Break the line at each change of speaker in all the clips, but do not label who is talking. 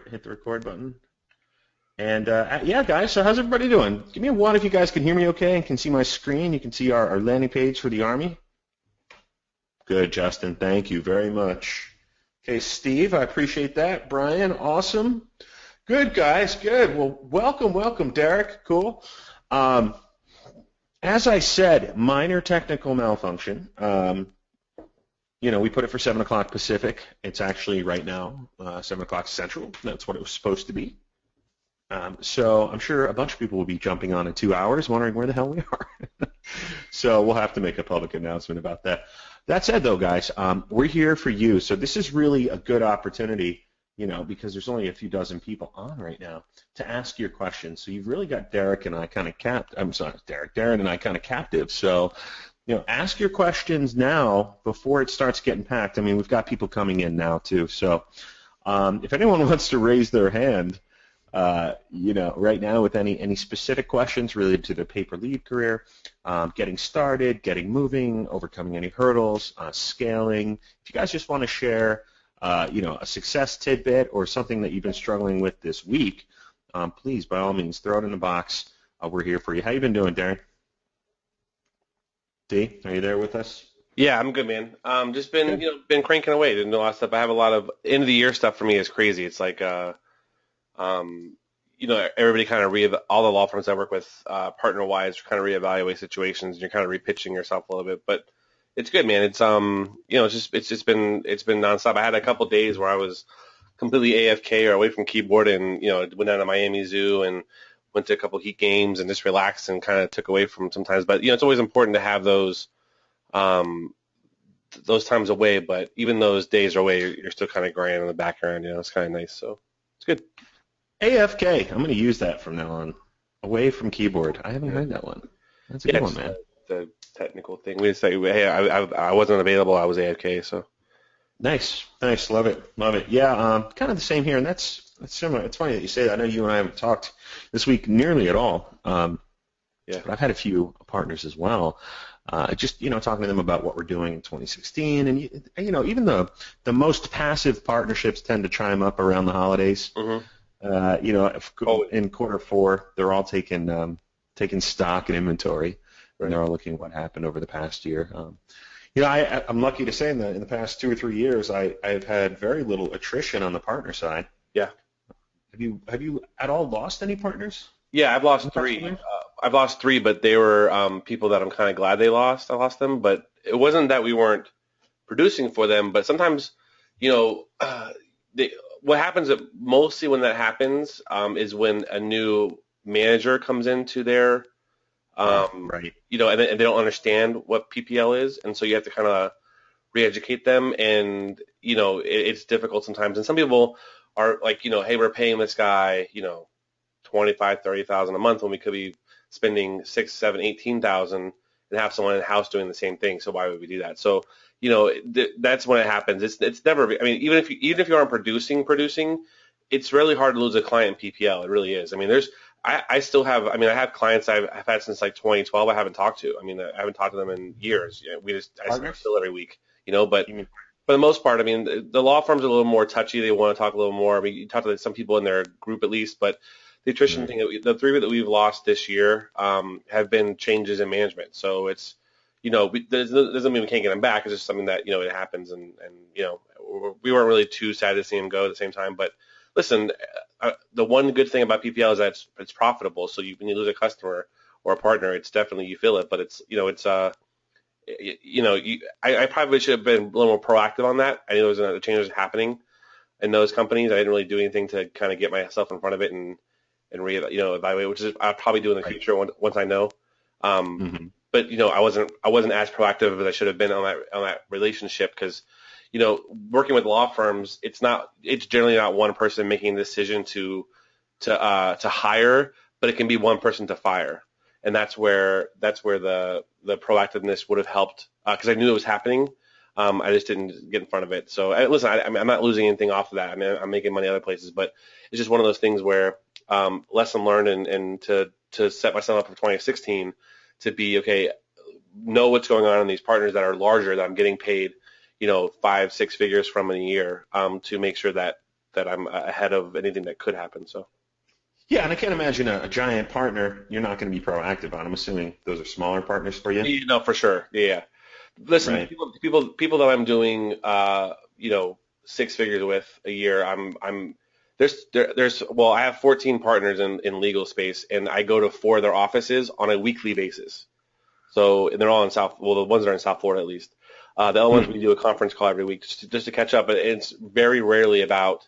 hit the record button. And yeah, guys, so how's everybody doing? Give me a 1 if you guys can hear me okay and can see my screen. You can see our landing page for the Army. Good, Justin. Thank you very much. Okay, Steve, I appreciate that. Brian, awesome. Good, guys, good. Well, welcome, Derek. Cool. As I said, minor technical malfunction. We put it for 7 o'clock Pacific. It's actually right now 7 o'clock Central. That's what it was supposed to be. So I'm sure a bunch of people will be jumping on in 2 hours wondering where the hell we are. So we'll have to make a public announcement about that. That said, though, guys, we're here for you. So this is really a good opportunity, because there's only a few dozen people on right now to ask your questions. So you've really got Darren and I kind of captive. So, ask your questions now before it starts getting packed. I mean, we've got people coming in now, too. So if anyone wants to raise their hand, right now with any specific questions related to the pay-per-lead career, getting started, getting moving, overcoming any hurdles, scaling. If you guys just want to share, a success tidbit or something that you've been struggling with this week, please, by all means, throw it in the box. We're here for you. How you been doing, Darren? D, are you there with us?
Yeah, I'm good, man. Just been, been cranking away, doing a lot of stuff. I have a lot of end of the year stuff for me is crazy. It's like, everybody kind of all the law firms I work with, partner-wise, kind of reevaluate situations, and you're kind of repitching yourself a little bit. But it's good, man. It's it's been nonstop. I had a couple days where I was completely AFK or away from keyboard, and went down to Miami Zoo and went to a couple Heat games and just relaxed and kind of took away from sometimes. But it's always important to have those times away. But even those days are away, you're still kind of grinding in the background. It's kind of nice. So it's good.
AFK. I'm going to use that from now on. Away from keyboard. I haven't heard that one. That's a good one, man.
The technical thing. We just say, hey, I wasn't available. I was AFK. So
nice. Love it. Yeah, kind of the same here, and that's similar. It's funny that you say that. I know you and I haven't talked this week nearly at all. But I've had a few partners as well. Just talking to them about what we're doing in 2016, and even the most passive partnerships tend to chime up around the holidays. Mm-hmm. In quarter four, they're all taking stock and inventory, and they're all looking at what happened over the past year. I'm lucky to say in the past 2 or 3 years, I've had very little attrition on the partner side.
Yeah.
Have you at all lost any partners?
Yeah, I've lost 3. I've lost 3, but they were people that I'm kind of glad I lost them, but it wasn't that we weren't producing for them. But sometimes, what happens mostly when that happens is when a new manager comes into their, right. And they don't understand what PPL is, and so you have to kind of re-educate them, and it's difficult sometimes. And some people are like, hey, we're paying this guy, $25,000-$30,000 a month when we could be spending $6,000, $7,000, $18,000 and have someone in the house doing the same thing. So why would we do that? So that's when it happens. It's never. I mean, even if you aren't producing, it's really hard to lose a client in PPL. It really is. I mean, I still have. I mean, I have clients I've had since like 2012. I haven't talked to. I mean, I haven't talked to them in years. I still every week. But for the most part, I mean, the law firms are a little more touchy. They want to talk a little more. I mean, you talk to some people in their group at least, but the attrition thing, the 3 that we've lost this year have been changes in management. So it's, doesn't mean we can't get them back. It's just something that, it happens. And we weren't really too sad to see him go at the same time. But listen, the one good thing about PPL is that it's profitable. So when you lose a customer or a partner, it's definitely, you feel it. But it's, I probably should have been a little more proactive on that. I knew there was a change was happening in those companies. I didn't really do anything to kind of get myself in front of it and evaluate, which is I'll probably do in the future once I know. But I wasn't as proactive as I should have been on that relationship, because working with law firms, it's generally not one person making the decision to hire, but it can be one person to fire, and that's where the proactiveness would have helped, because I knew it was happening. I just didn't get in front of it. So listen, I'm not losing anything off of that. I mean, I'm making money other places, but it's just one of those things where lesson learned, and to set myself up for 2016 to be, okay, know what's going on in these partners that are larger, that I'm getting paid, 5-6 figures from in a year, to make sure that that I'm ahead of anything that could happen. So.
Yeah, and I can't imagine a giant partner you're not going to be proactive on. I'm assuming those are smaller partners for you.
No, for sure. Yeah. Listen,
Right.
people that I'm doing, 6 figures with a year. Well, I have 14 partners in legal space, and I go to 4 of their offices on a weekly basis. So, and they're all in the ones that are in South Florida at least. The other ones we do a conference call every week just to catch up. But it's very rarely about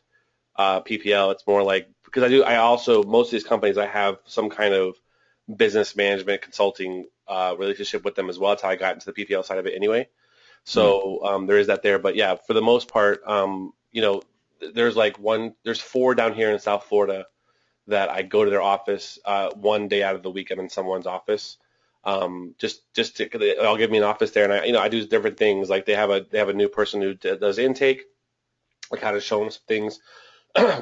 PPL. It's more like, because most of these companies, I have some kind of business management consulting relationship with them as well. That's how I got into the PPL side of it anyway. So there is that there. But yeah, for the most part, there's 4 down here in South Florida that I go to their office one day out of the week. I'm in someone's office. I'll give me an office there, and I do different things. Like they have a new person who does intake, like how to show them some things.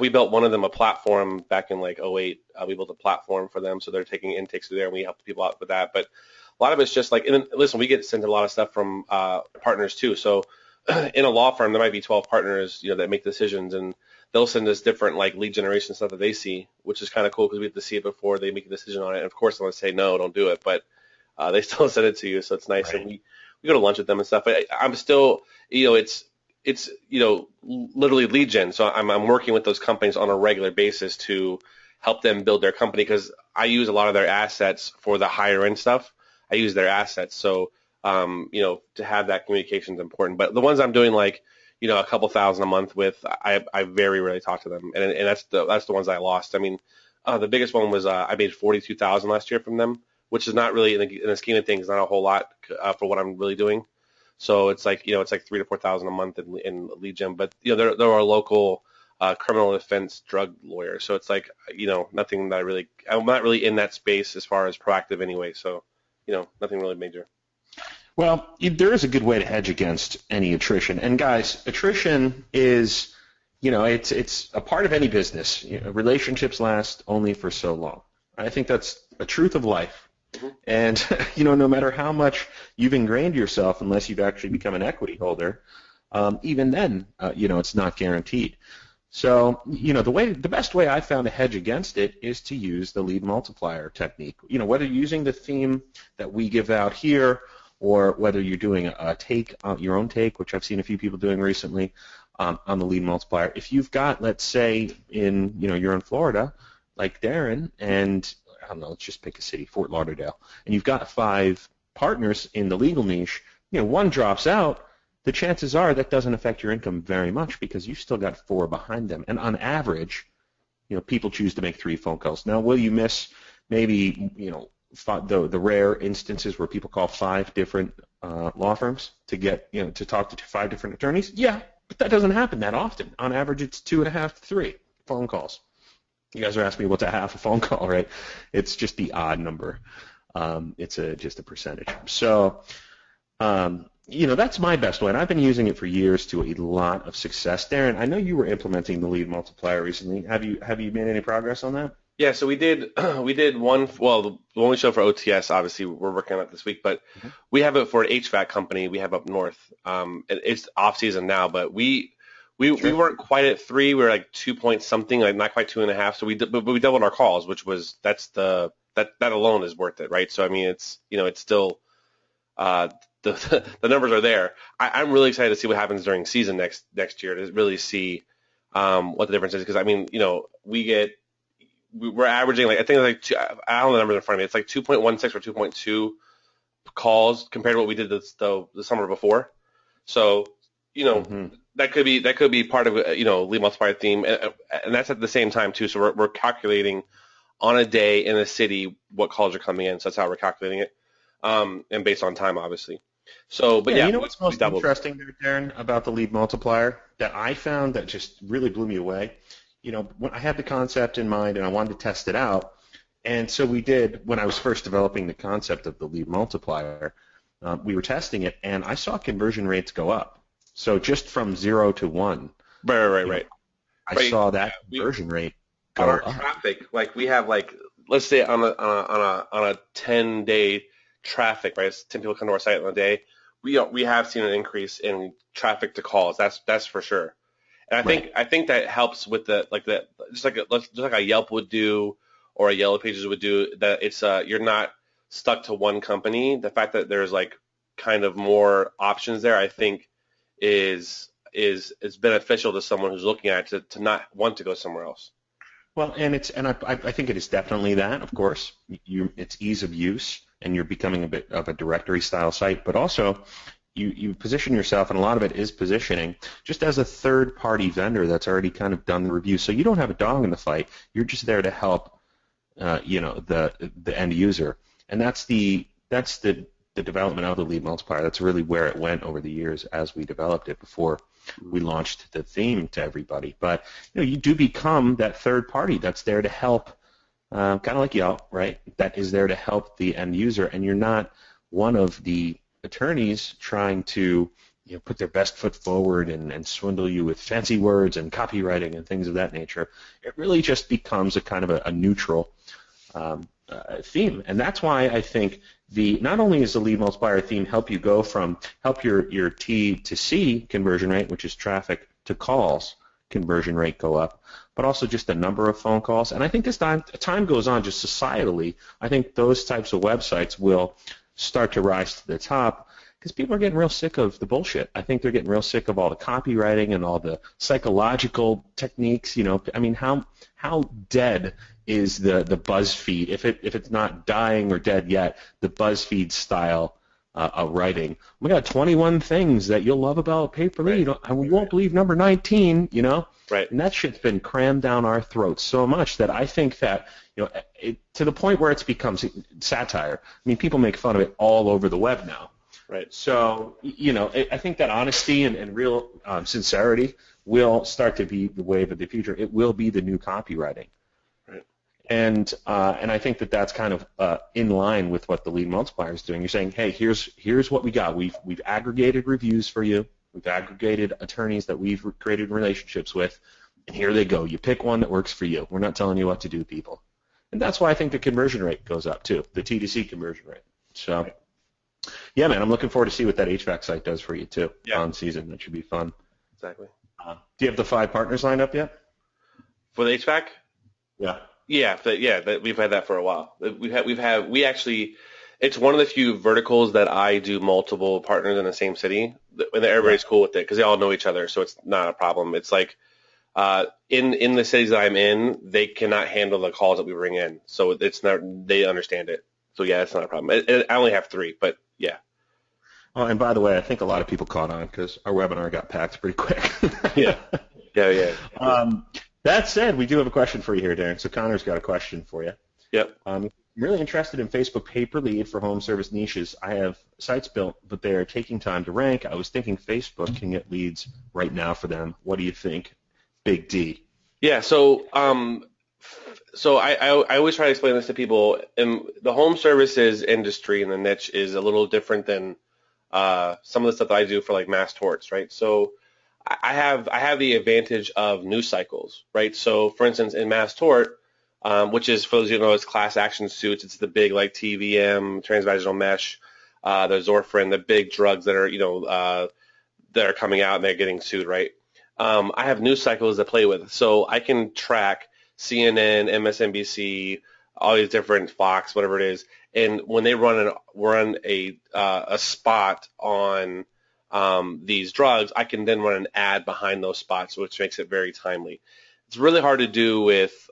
We built one of them a platform back in like '08. We built a platform for them, so they're taking intakes through there, and we help people out with that. But a lot of it's just like, and then, listen, we get sent a lot of stuff from partners too. So in a law firm, there might be 12 partners, that make decisions, and they'll send us different like lead generation stuff that they see, which is kind of cool because we have to see it before they make a decision on it. And of course, I'm going to say no, don't do it, but they still send it to you, so it's nice. Right. And we go to lunch with them and stuff. But I'm still, it's literally lead gen. So I'm working with those companies on a regular basis to help them build their company, because I use a lot of their assets for the higher end stuff. I use their assets. So, to have that communication is important. But the ones I'm doing like, a couple thousand a month with, I very rarely talk to them. And that's the ones I lost. I mean, the biggest one was, I made 42,000 last year from them, which is not really in the scheme of things, not a whole lot for what I'm really doing. So it's like, it's like 3,000 to 4,000 a month in lead gen. But they're a local criminal defense drug lawyer. So it's like, nothing that I'm not really in that space as far as proactive anyway. So, nothing really major.
Well, there is a good way to hedge against any attrition. And guys, attrition is, it's a part of any business. Relationships last only for so long. I think that's a truth of life. Mm-hmm. And, no matter how much you've ingrained yourself, unless you've actually become an equity holder, even then, it's not guaranteed. So, the best way I found to hedge against it is to use the lead multiplier technique. Whether you're using the theme that we give out here, or whether you're doing a take, your own take, which I've seen a few people doing recently on the lead multiplier. If you've got, let's say, you're in Florida, like Darren, and I don't know, let's just pick a city, Fort Lauderdale, and you've got 5 partners in the legal niche, one drops out, the chances are that doesn't affect your income very much because you've still got 4 behind them. And on average, people choose to make 3 phone calls. Now, will you miss maybe, the rare instances where people call 5 different law firms to get, to talk to 5 different attorneys? Yeah, but that doesn't happen that often. On average, it's 2.5 to 3 phone calls. You guys are asking me what's a half a phone call, right? It's just the odd number. It's just a percentage. So, that's my best way, and I've been using it for years to a lot of success. Darren, I know you were implementing the lead multiplier recently. Have you made any progress on that?
Yeah, so we did one. Well, the one we showed for OTS, obviously we're working on it this week, but we have it for an HVAC company we have up north. It's off season now, but we weren't quite at 3. We were like 2 point something, like not quite 2.5. So we doubled our calls, which was that alone is worth it, right? So I mean, it's still the numbers are there. I'm really excited to see what happens during season next year to really see what the difference is, because I mean, we're averaging like, I think like I don't know the numbers in front of me. It's like 2.16 or 2.2 calls compared to what we did the summer before. So that could be part of lead multiplier theme, and that's at the same time too. So we're calculating on a day in a city what calls are coming in. So that's how we're calculating it, and based on time, obviously. So, but yeah,
what's most interesting there, Darren, about the lead multiplier that I found that just really blew me away. When I had the concept in mind and I wanted to test it out, and so we did when I was first developing the concept of the lead multiplier, we were testing it, and I saw conversion rates go up. So just from 0 to 1,
right.
I saw that conversion rate go
on our
up.
Traffic. Like we have let's say on a 10-day traffic, right? 10 people come to our site on a day. We have seen an increase in traffic to calls. That's for sure. And I think that helps with just like a Yelp would do or a Yellow Pages would do. That it's you're not stuck to one company. The fact that there's like kind of more options there, I think, is beneficial to someone who's looking at it to not want to go somewhere else.
Well, and I think it is definitely that. Of course, it's ease of use, and you're becoming a bit of a directory style site, but also you position yourself, and a lot of it is positioning, just as a third-party vendor that's already kind of done the review. So you don't have a dog in the fight. You're just there to help, the end user, and that's the development of the Lead Multiplier. That's really where it went over the years as we developed it before we launched the theme to everybody. But you do become that third party that's there to help, kind of like Yelp, right? That is there to help the end user, and you're not one of the attorneys trying to put their best foot forward and swindle you with fancy words and copywriting and things of that nature. It really just becomes a kind of a neutral theme, and that's why I think not only is the Lead Multiplier theme help your T to C conversion rate, which is traffic to calls conversion rate, go up, but also just the number of phone calls. And I think as time goes on, just societally, I think those types of websites will start to rise to the top because people are getting real sick of the bullshit. I think they're getting real sick of all the copywriting and all the psychological techniques. I mean, how dead is the BuzzFeed, if it's not dying or dead yet, the BuzzFeed style of writing. Oh my God, 21 things that you'll love about pay-per-lead, and we won't believe number 19,
Right.
And that shit's been crammed down our throats so much that I think that, to the point where it's become satire. I mean, people make fun of it all over the web now.
Right.
So, I think that honesty and real sincerity will start to be the wave of the future. It will be the new copywriting.
Right.
And I think that that's kind of in line with what the Lead Multiplier is doing. You're saying, hey, here's what we got. We've aggregated reviews for you. We've aggregated attorneys that we've created relationships with, and here they go. You pick one that works for you. We're not telling you what to do, people. And that's why I think the conversion rate goes up too, the T2C conversion rate. So, yeah, man, I'm looking forward to see what that HVAC site does for you too on season. That should be fun.
Exactly.
Do you have the 5 partners lined up yet?
For the HVAC?
Yeah.
Yeah, we've had that for a while. We actually, it's one of the few verticals that I do multiple partners in the same city, and everybody's cool with it because they all know each other, so it's not a problem. It's like in the cities that I'm in, they cannot handle the calls that we bring in, so it's not. They understand it, so yeah, it's not a problem. I only have 3, but yeah.
Oh, and by the way, I think a lot of people caught on because our webinar got packed pretty quick.
Yeah.
That said, we do have a question for you here, Darren. So Connor's got a question for you.
Yep.
I'm really interested in Facebook pay-per-lead for home service niches. I have sites built, but they are taking time to rank. I was thinking Facebook can get leads right now for them. What do you think, Big D?
Yeah, so I always try to explain this to people. In the home services industry and the niche is a little different than some of the stuff that I do for like mass torts, right? So I have the advantage of news cycles, right? So for instance, in mass tort, which is, for those of you who know, it's class action suits. It's the big like TVM, transvaginal mesh, the Zorfrin, the big drugs that are that are coming out and they're getting sued, right? I have news cycles to play with, so I can track CNN, MSNBC, all these different Fox, whatever it is, and when they run a spot on these drugs, I can then run an ad behind those spots, which makes it very timely. It's really hard to do with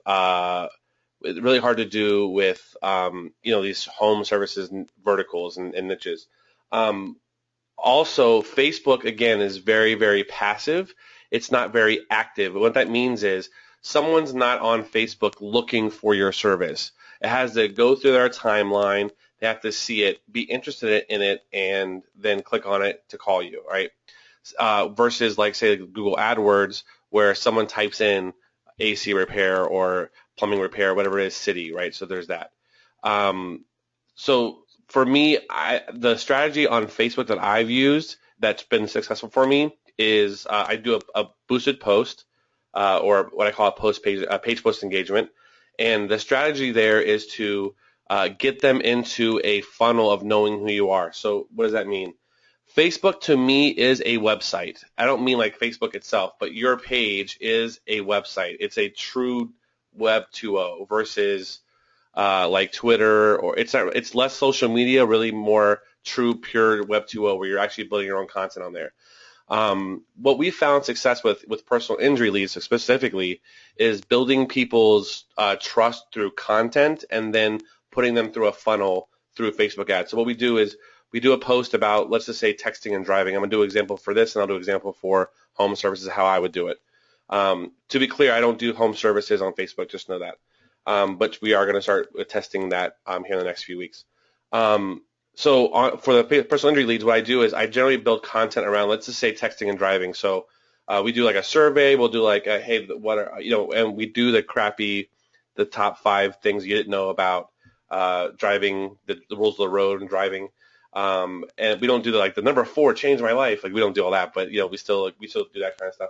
these home services verticals and niches. Also, Facebook again is very, very passive. It's not very active. What that means is someone's not on Facebook looking for your service. It has to go through their timeline. They have to see it, be interested in it, and then click on it to call you, right? Versus like say Google AdWords, where someone types in AC repair or plumbing repair, whatever it is, city, right? So there's that. So for me, the strategy on Facebook that I've used that's been successful for me is I do a boosted post or what I call a page post engagement, and the strategy there is to get them into a funnel of knowing who you are. So what does that mean? Facebook to me is a website. I don't mean like Facebook itself, but your page is a website. It's a true Web 2.0 versus like Twitter, or it's less social media, really more true pure Web 2.0 where you're actually building your own content on there. What we found success with personal injury leads specifically is building people's trust through content and then putting them through a funnel through Facebook ads. So what we do is we do a post about, let's just say, texting and driving. I'm going to do an example for this, and I'll do an example for home services, how I would do it. To be clear, I don't do home services on Facebook, just know that. But we are going to start testing that here in the next few weeks. For the personal injury leads, what I do is I generally build content around, let's just say, texting and driving. So we do like a survey. We'll do like, hey, what are, and we do the top 5 things you didn't know about driving, the rules of the road and driving. And we don't do the number 4 changed my life. Like, we don't do all that, but we still do that kind of stuff.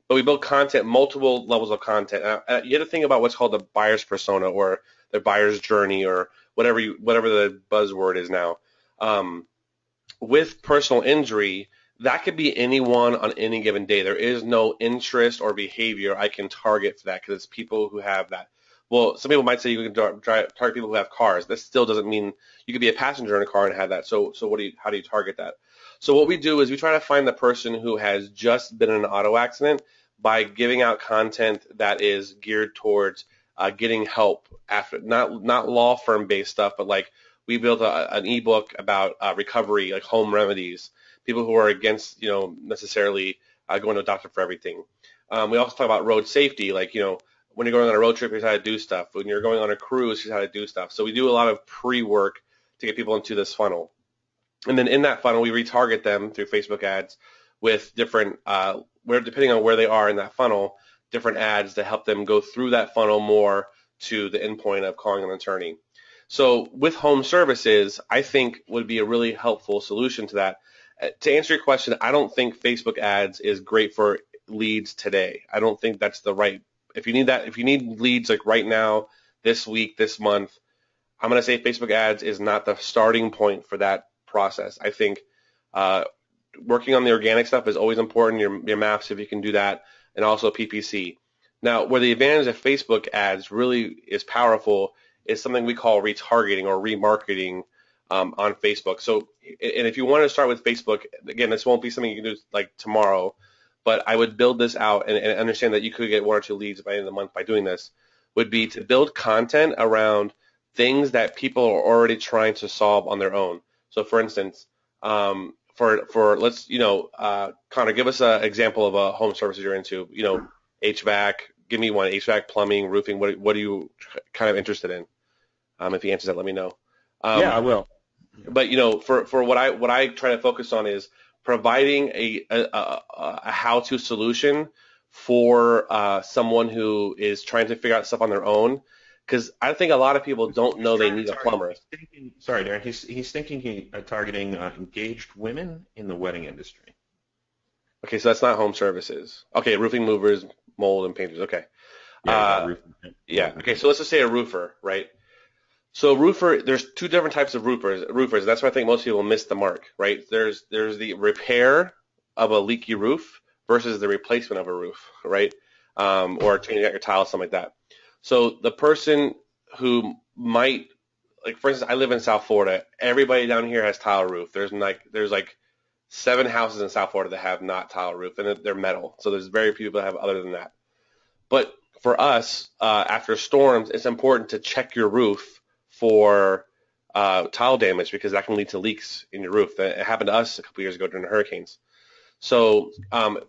But we build content, multiple levels of content. You have to think about what's called the buyer's persona or the buyer's journey or whatever the buzzword is now. With personal injury, that could be anyone on any given day. There is no interest or behavior I can target for that because it's people who have that. Well, some people might say you can target people who have cars. This still doesn't mean you could be a passenger in a car and have that. So how do you target that? So what we do is we try to find the person who has just been in an auto accident by giving out content that is geared towards getting help after, not law firm based stuff, but like we built an ebook about recovery, like home remedies, people who are against necessarily going to a doctor for everything. We also talk about road safety, like when you're going on a road trip, here's how to do stuff. When you're going on a cruise, here's how to do stuff. So we do a lot of pre-work to get people into this funnel. And then in that funnel, we retarget them through Facebook ads with different, depending on where they are in that funnel, different ads to help them go through that funnel more to the endpoint of calling an attorney. So with home services, I think would be a really helpful solution to that. To answer your question, I don't think Facebook ads is great for leads today. I don't think that's the right. If you need leads like right now, this week, this month, I'm going to say Facebook ads is not the starting point for that process. I think working on the organic stuff is always important, your maps, if you can do that, and also PPC. Now, where the advantage of Facebook ads really is powerful is something we call retargeting or remarketing on Facebook. So, and if you want to start with Facebook, again, this won't be something you can do like tomorrow, but I would build this out and understand that you could get 1 or 2 leads by the end of the month by doing this, would be to build content around things that people are already trying to solve on their own. So for instance, for let's, Connor, give us an example of a home services you're into, HVAC, give me one, HVAC, plumbing, roofing, what are you kind of interested in? If he answers that, let me know.
Yeah, I will.
But, for what I try to focus on is providing a how-to solution for someone who is trying to figure out stuff on their own. Because I think a lot of people don't know they need a plumber.
Sorry, Darren. He's thinking targeting engaged women in the wedding industry.
Okay, so that's not home services. Okay, roofing movers, mold, and painters. Okay. Yeah. Okay, so let's just say a roofer, right? So roofer, there's 2 different types of roofers. That's why I think most people miss the mark, right? There's the repair of a leaky roof versus the replacement of a roof, right? Or changing out your tile, something like that. So the person who might, like for instance, I live in South Florida. Everybody down here has tile roof. There's like 7 houses in South Florida that have not tile roof, and they're metal. So there's very few people that have other than that. But for us, after storms, it's important to check your roof for tile damage because that can lead to leaks in your roof. It happened to us a couple years ago during the hurricanes. So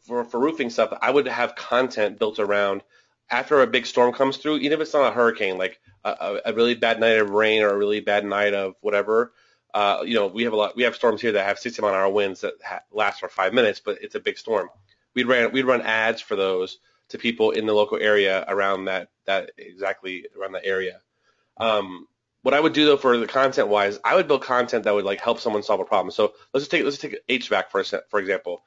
for roofing stuff, I would have content built around after a big storm comes through, even if it's not a hurricane, like a really bad night of rain or a really bad night of whatever. We have storms here that have 60-mile-an-hour winds that last for 5 minutes, but it's a big storm. We'd run ads for those to people in the local area around that exactly around that area. What I would do though for the content wise, I would build content that would like help someone solve a problem. So let's take HVAC for example.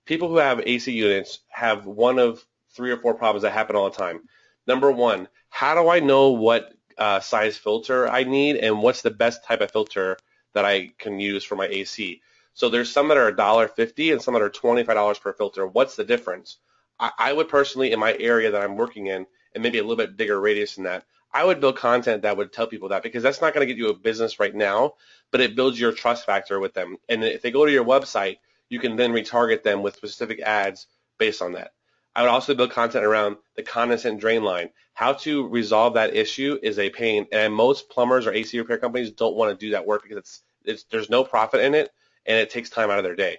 People who have AC units have one of 3 or 4 problems that happen all the time. Number 1, how do I know what size filter I need and what's the best type of filter that I can use for my AC? So there's some that are $1.50 and some that are $25 per filter. What's the difference? I would personally, in my area that I'm working in, and maybe a little bit bigger radius than that, I would build content that would tell people that, because that's not going to get you a business right now, but it builds your trust factor with them. And if they go to your website, you can then retarget them with specific ads based on that. I would also build content around the condensate drain line. How to resolve that issue is a pain, and most plumbers or AC repair companies don't want to do that work because there's no profit in it, and it takes time out of their day.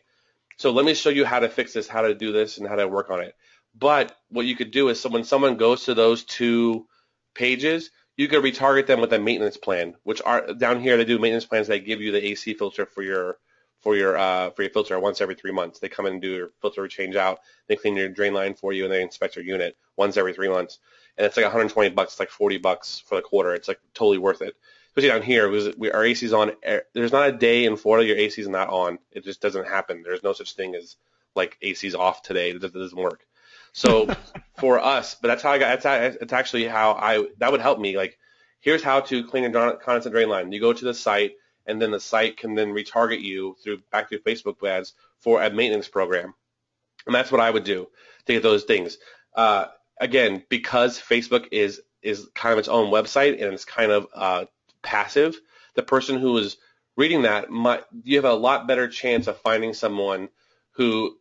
So let me show you how to fix this, how to do this, and how to work on it. But what you could do is, so when someone goes to those two pages, you could retarget them with a maintenance plan, which are down here. They do maintenance plans. They give you the AC filter for your filter once every 3 months. They come in and do your filter change out. They clean your drain line for you, and they inspect your unit once every 3 months. And it's like $120, it's like $40 for the quarter. It's like totally worth it. Especially down here, because our AC's on. There's not a day in Florida your AC's not on. It just doesn't happen. There's no such thing as like AC's off today. It doesn't work. So for us, but that's how I got. It's actually how that would help me. Like, here's how to clean a condensate drain line. You go to the site, and then the site can then retarget you back through Facebook ads for a maintenance program. And that's what I would do to get those things. Again, because Facebook is kind of its own website and it's kind of passive, the person who is reading that, you have a lot better chance of finding someone who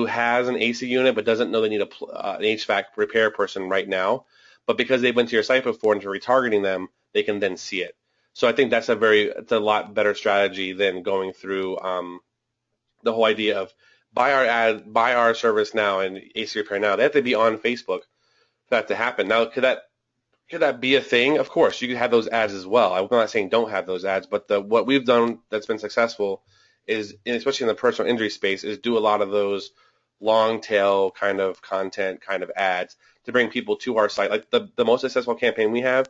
has an AC unit but doesn't know they need an HVAC repair person right now. But because they went to your site before and you're retargeting them, they can then see it. So I think it's a lot better strategy than going through the whole idea of buy our service now and AC repair now. They have to be on Facebook for that to happen. Now, could that be a thing? Of course, you could have those ads as well. I'm not saying don't have those ads, but what we've done that's been successful is, especially in the personal injury space, is do a lot of those long tail kind of content, kind of ads to bring people to our site. Like the most successful campaign we have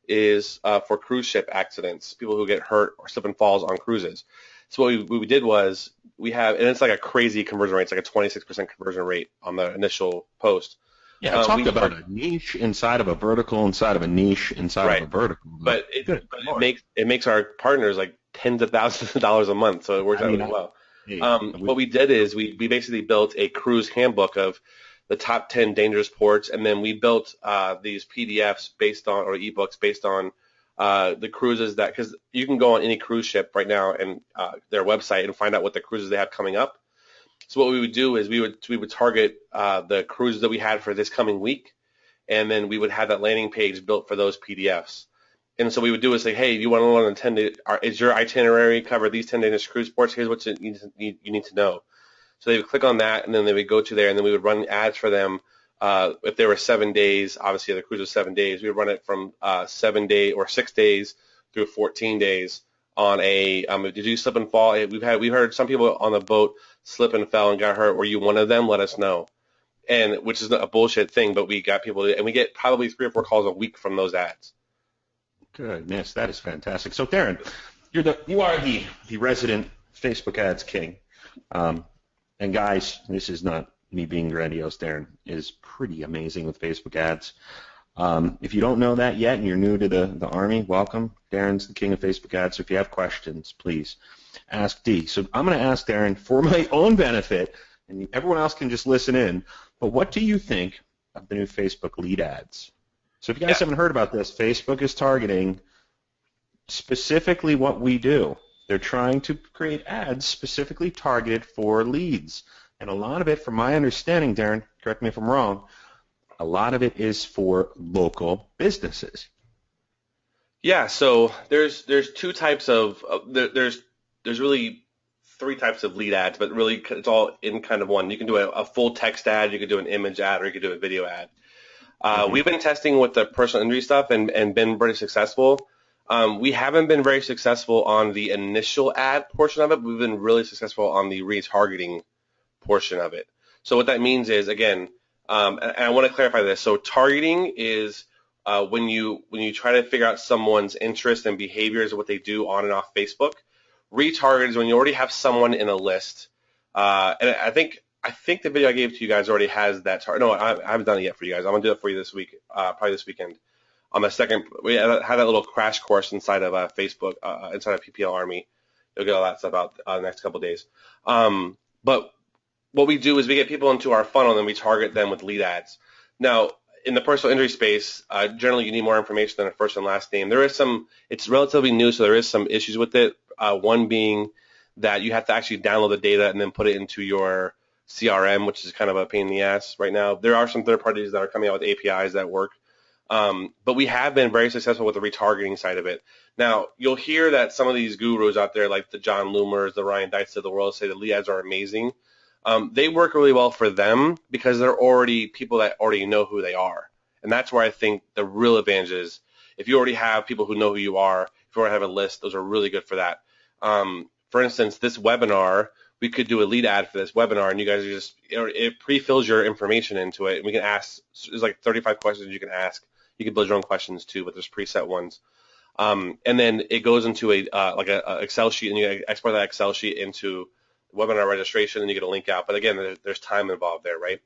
is for cruise ship accidents, people who get hurt or slip and falls on cruises. So what we did was and it's like a crazy conversion rate. It's like a 26% conversion rate on the initial post.
Yeah, talk about a niche inside of a vertical, inside of a niche, inside of a vertical.
But it makes our partners like tens of thousands of dollars a month, so it works out really well. What we did is we basically built a cruise handbook of the top 10 dangerous ports, and then we built these PDFs or ebooks based on the cruises because you can go on any cruise ship right now and their website and find out what the cruises they have coming up. So what we would do is we would target the cruises that we had for this coming week, and then we would have that landing page built for those PDFs. And so we would do is say, hey, you want to learn on 10 is your itinerary cover these 10 dangerous cruise ports? Here's what you need to know. So they would click on that, and then they would go to there, and then we would run ads for them. If there were 7 days, obviously the cruise was 7 days. We would run it from 7 days or 6 days through 14 days on did you slip and fall? We've heard some people on the boat slip and fell and got hurt. Were you one of them? Let us know. And which is a bullshit thing, but we got people, and we get probably 3 or 4 calls a week from those ads.
Goodness, that is fantastic. So Darren, you are the resident Facebook ads king. And guys, this is not me being grandiose. Darren is pretty amazing with Facebook ads. If you don't know that yet and you're new to the Army, welcome. Darren's the king of Facebook ads. So if you have questions, please ask D. So I'm going to ask Darren for my own benefit, and everyone else can just listen in. But what do you think of the new Facebook lead ads? So if you guys haven't heard about this, Facebook is targeting specifically what we do. They're trying to create ads specifically targeted for leads. And a lot of it, from my understanding, Darren, correct me if I'm wrong, a lot of it is for local businesses.
Yeah, so there's 2 types of there's really 3 types of lead ads, but really it's all in kind of one. You can do a full text ad, you could do an image ad, or you could do a video ad. We've been testing with the personal injury stuff and been pretty successful. We haven't been very successful on the initial ad portion of it. We've been really successful on the retargeting portion of it. So what that means is, again, and I want to clarify this. So targeting is when you try to figure out someone's interests and behaviors of what they do on and off Facebook. Retarget is when you already have someone in a list. And I think the video I gave to you guys already has that target. No, I haven't done it yet for you guys. I'm going to do it for you this week, probably this weekend. On the second, we had that little crash course inside of Facebook, inside of PPL Army. You'll get all that stuff out the next couple of days. But what we do is we get people into our funnel and then we target them with lead ads. Now, in the personal injury space, generally you need more information than a first and last name. There is some, it's relatively new, so there is some issues with it. One being that you have to actually download the data and then put it into your CRM, which is kind of a pain in the ass right now. There are some third parties that are coming out with APIs that work. But we have been very successful with the retargeting side of it. Now, you'll hear that some of these gurus out there, like the John Loomers, the Ryan Deists of the world, say the lead ads are amazing. They work really well for them because they're already people that already know who they are. And that's where I think the real advantage is. If you already have people who know who you are, if you already have a list, those are really good for that. For instance, this webinar, we could do a lead ad for this webinar, and you guys are just, it pre-fills your information into it, and we can ask, there's like 35 questions you can ask. You can build your own questions too, but there's preset ones. And then it goes into a Excel sheet, and you export that Excel sheet into webinar registration, and you get a link out. But again, there's time involved there, right?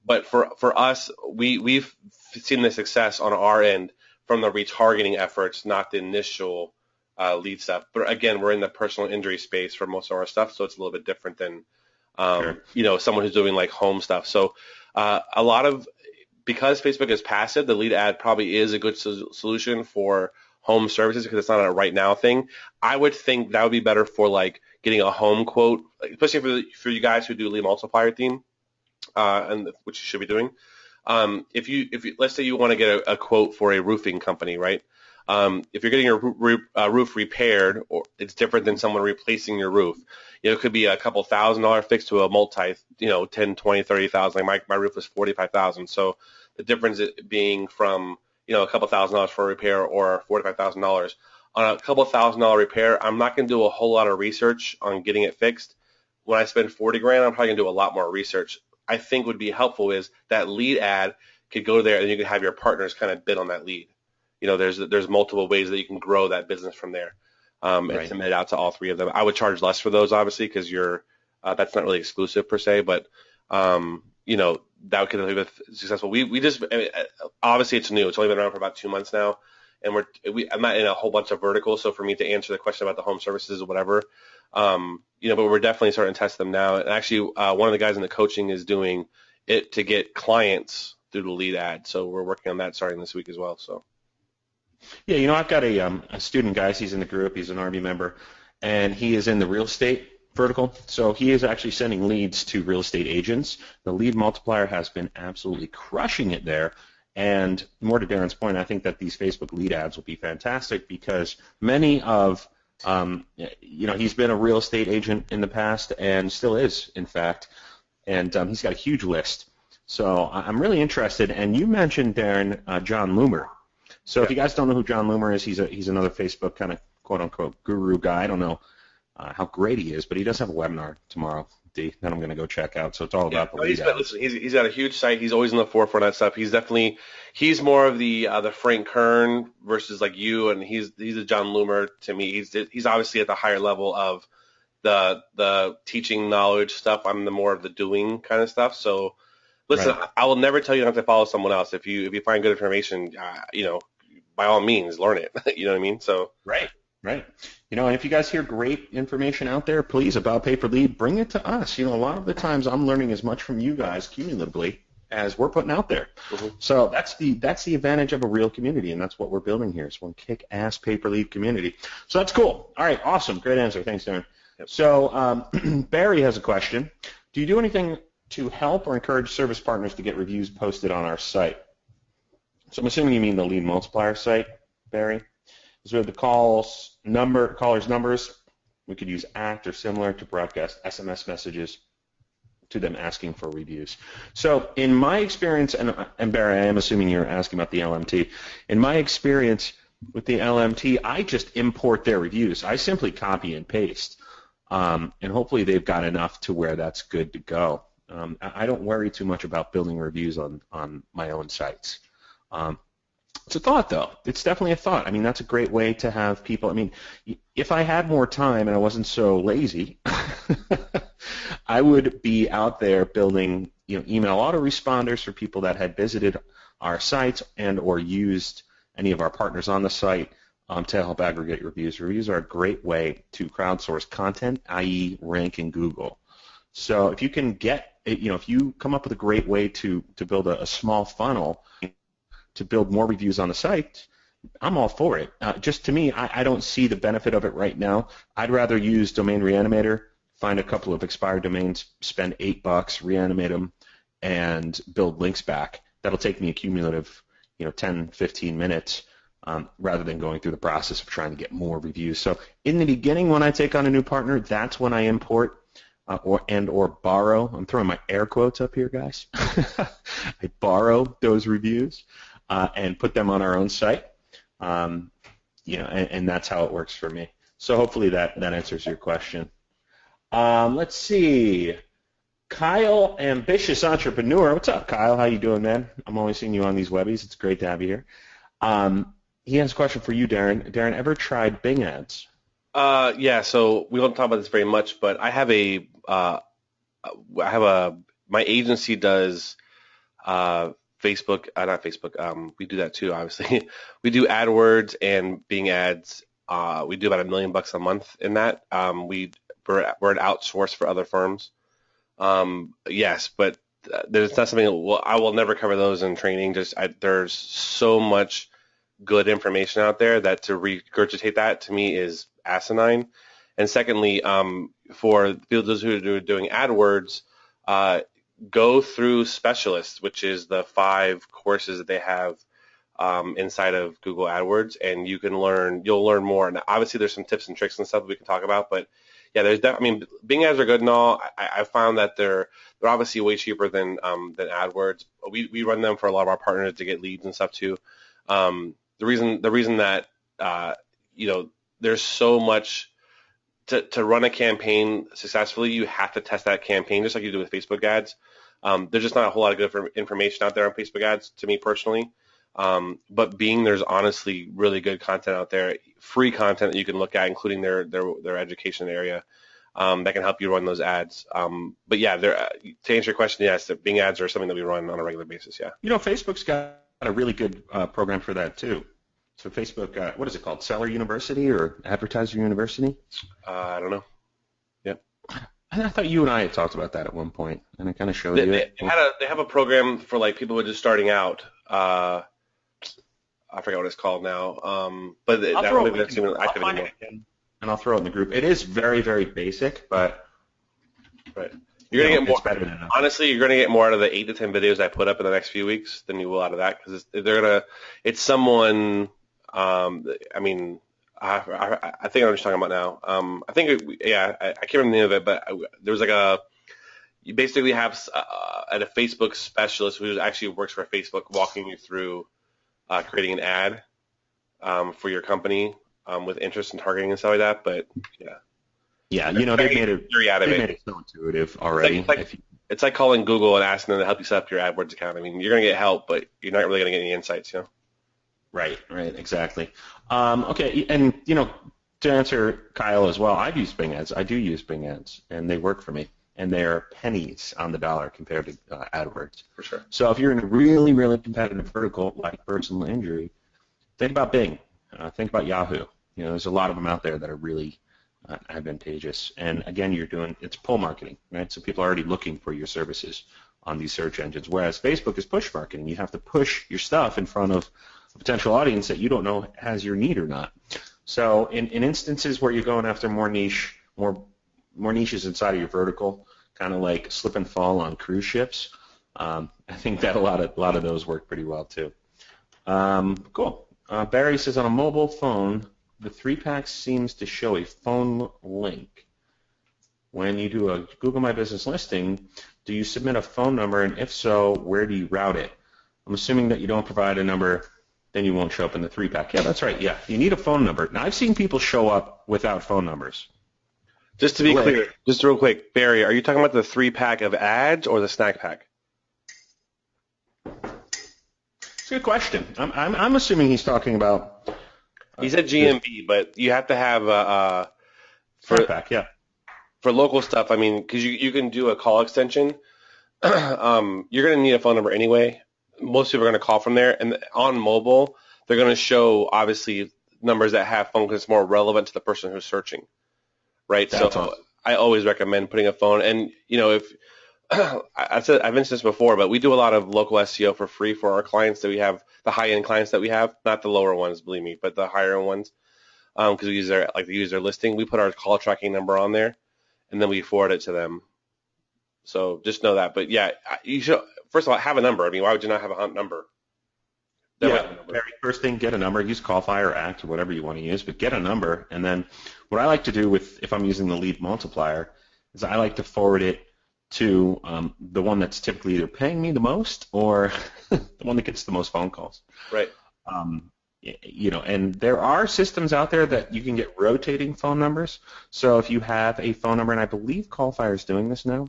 But for us, we've seen the success on our end from the retargeting efforts, not the initial lead stuff. But again, we're in the personal injury space for most of our stuff, so it's a little bit different than sure. Someone who's doing like home stuff. So because Facebook is passive, the lead ad probably is a good solution for home services because it's not a right now thing. I would think that would be better for like getting a home quote, especially for you guys who do Lead Multiplier theme, and which you should be doing. If you let's say you want to get a quote for a roofing company, right? If you're getting your roof repaired, or it's different than someone replacing your roof. It could be a couple $1,000 fix to a multi, 10, 20, 30,000. Like my roof was 45,000. So the difference being from, a couple $1,000 for a repair or $45,000. On a couple $1,000 repair, I'm not going to do a whole lot of research on getting it fixed. When I spend 40 grand, I'm probably going to do a lot more research. I think would be helpful is that lead ad could go there and you can have your partners kind of bid on that lead. There's multiple ways that you can grow that business from there. And submit it out to all three of them. I would charge less for those, obviously, because that's not really exclusive per se, but that could be successful. We just obviously it's new. It's only been around for about 2 months now, and I'm not in a whole bunch of verticals. So for me to answer the question about the home services or whatever, but we're definitely starting to test them now. And actually, one of the guys in the coaching is doing it to get clients through the lead ad. So we're working on that starting this week as well. So.
Yeah, I've got a student, guys. He's in the group. He's an Army member, and he is in the real estate vertical. So he is actually sending leads to real estate agents. The Lead Multiplier has been absolutely crushing it there. And more to Darren's point, I think that these Facebook lead ads will be fantastic because many of, he's been a real estate agent in the past and still is, in fact, and he's got a huge list. So I'm really interested. And you mentioned, Darren, John Loomer. So if you guys don't know who John Loomer is, he's another Facebook kind of quote-unquote guru guy. I don't know how great he is, but he does have a webinar tomorrow, that I'm going to go check out. So it's all about the lead ads.
He's got a huge site. He's always in the forefront of that stuff. He's more of the Frank Kern versus like you, and he's a John Loomer to me. He's obviously at the higher level of the teaching knowledge stuff. I'm the more of the doing kind of stuff. So listen, right. I will never tell you not to follow someone else. If you find good information, by all means, learn it. You know what I mean? So
right. And if you guys hear great information out there, please, about pay-per-lead, bring it to us. A lot of the times I'm learning as much from you guys cumulatively as we're putting out there. Mm-hmm. So that's the advantage of a real community, and that's what we're building here. It's one kick-ass pay-per-lead community. So that's cool. All right, awesome. Great answer. Thanks, Darren. Yep. So Barry has a question. Do you do anything to help or encourage service partners to get reviews posted on our site? So I'm assuming you mean the Lead Multiplier site, Barry. So the callers' numbers, we could use ACT or similar to broadcast SMS messages to them asking for reviews. So in my experience, and Barry, I am assuming you're asking about the LMT. In my experience with the LMT, I just import their reviews. I simply copy and paste, and hopefully they've got enough to where that's good to go. I don't worry too much about building reviews on my own sites. It's a thought, though. It's definitely a thought. I mean, that's a great way to have people. I mean, if I had more time and I wasn't so lazy, I would be out there building, email autoresponders for people that had visited our sites and or used any of our partners on the site. to help aggregate your reviews. Reviews are a great way to crowdsource content, i.e. rank in Google. So if you can get, if you come up with a great way to build a small funnel to build more reviews on the site, I'm all for it. Just to me, I don't see the benefit of it right now. I'd rather use Domain Reanimator, find a couple of expired domains, spend $8, reanimate them, and build links back. That'll take me a cumulative 10, 15 minutes rather than going through the process of trying to get more reviews. So in the beginning, when I take on a new partner, that's when I import or borrow. I'm throwing my air quotes up here, guys. I borrow those reviews and put them on our own site. And that's how it works for me. So hopefully that answers your question. Let's see. Kyle, ambitious entrepreneur. What's up, Kyle? How you doing, man? I'm only seeing you on these webbies. It's great to have you here. He has a question for you, Darren. Darren, ever tried Bing ads?
Yeah. So we don't talk about this very much, but I have my agency does Facebook, not Facebook. We do that too, obviously. We do AdWords and Bing ads. We do about $1 million a month in that. We're an outsource for other firms. Yes, but there's not something. I will never cover those in training. There's so much good information out there that to regurgitate that to me is asinine. And secondly, for those who are doing AdWords, go through Specialist, which is the 5 courses that they have inside of Google AdWords, and you'll learn more. And obviously, there's some tips and tricks and stuff that we can talk about, but yeah, Bing ads are good and all. I found that they're obviously way cheaper than AdWords. We run them for a lot of our partners to get leads and stuff too. The reason that there's so much to run a campaign successfully, you have to test that campaign just like you do with Facebook ads. There's just not a whole lot of good information out there on Facebook ads to me personally. But Bing, there's honestly really good content out there, free content that you can look at, including their education area that can help you run those ads. But yeah, to answer your question, yes, the Bing ads are something that we run on a regular basis. Yeah.
Facebook's got a really good program for that too. So Facebook, what is it called? Seller University or Advertiser University?
I don't know. Yep.
I thought you and I had talked about that at one point, and I kind of showed you it.
They have a program for like people who are just starting out. I forget what it's called now. But
I'll find it again, and I'll throw it in the group. It is very, very basic, but
right. You're gonna get more.
Better than
honestly, you're gonna get more out of the 8 to 10 videos I put up in the next few weeks than you will out of that because it's someone. I think I know what you're talking about now. I can't remember the name of it, but there was you basically have a Facebook specialist who actually works for Facebook walking you through creating an ad for your company with interest in targeting and stuff like that. But
yeah, they've made it so intuitive already.
It's like calling Google and asking them to help you set up your AdWords account. I mean, you're gonna get help, but you're not really gonna get any insights,
Right, exactly. Okay, and to answer Kyle as well, I've used Bing ads. I do use Bing ads, and they work for me, and they're pennies on the dollar compared to AdWords.
For sure.
So if you're in a really, really competitive vertical like personal injury, think about Bing. Think about Yahoo. There's a lot of them out there that are really advantageous. And again, it's pull marketing, right? So people are already looking for your services on these search engines, whereas Facebook is push marketing. You have to push your stuff in front of a potential audience that you don't know has your need or not. So in instances where you're going after more niches inside of your vertical, kind of like slip and fall on cruise ships, I think that a lot of those work pretty well too. Cool. Barry says on a mobile phone, the 3-pack seems to show a phone link. When you do a Google My Business listing, do you submit a phone number, and if so, where do you route it? I'm assuming that you don't provide a number, then you won't show up in the 3-pack. Yeah, that's right. Yeah, you need a phone number. Now, I've seen people show up without phone numbers.
Just to be clear, just real quick, Barry, are you talking about the 3-pack of ads or the snack pack?
It's a good question. I'm assuming he's talking about.
He said GMB, but you have to have
snack pack, yeah.
For local stuff, I mean, because you can do a call extension. You're going to need a phone number anyway. Most people are going to call from there, and on mobile, they're going to show obviously numbers that have phone because it's more relevant to the person who's searching, right?
That's
So
awesome.
I always recommend putting a phone. And if I've mentioned this before, but we do a lot of local SEO for free for our clients that we have, the high-end clients that we have, not the lower ones, believe me, but the higher ones, because we use their listing. We put our call tracking number on there, and then we forward it to them. So just know that. But yeah, you should first of all have a number. I mean, why would you not have a number?
Yeah, very first thing, get a number. Use Callfire or Act or whatever you want to use, but get a number. And then what I like to do if I'm using the Lead Multiplier is I like to forward it to the one that's typically either paying me the most or the one that gets the most phone calls.
Right.
And there are systems out there that you can get rotating phone numbers. So if you have a phone number, and I believe Callfire is doing this now.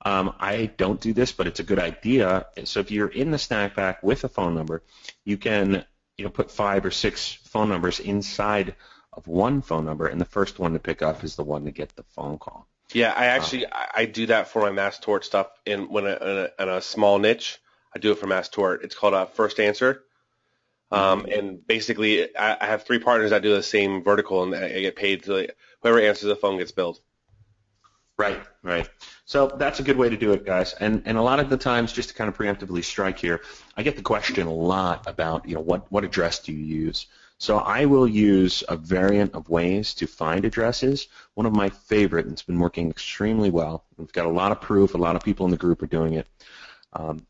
I don't do this, but it's a good idea. So if you're in the snack pack with a phone number, you can put 5 or 6 phone numbers inside of one phone number, and the first one to pick up is the one to get the phone call.
Yeah, I do that for my Mass Tort stuff in a small niche. I do it for Mass Tort. It's called First Answer. And basically, I have 3 partners that do the same vertical, and I get paid. Whoever answers the phone gets billed.
Right. So that's a good way to do it, guys. And a lot of the times, just to kind of preemptively strike here, I get the question a lot about, what address do you use? So I will use a variant of ways to find addresses. One of my favorite, and it's been working extremely well, we've got a lot of proof, a lot of people in the group are doing it,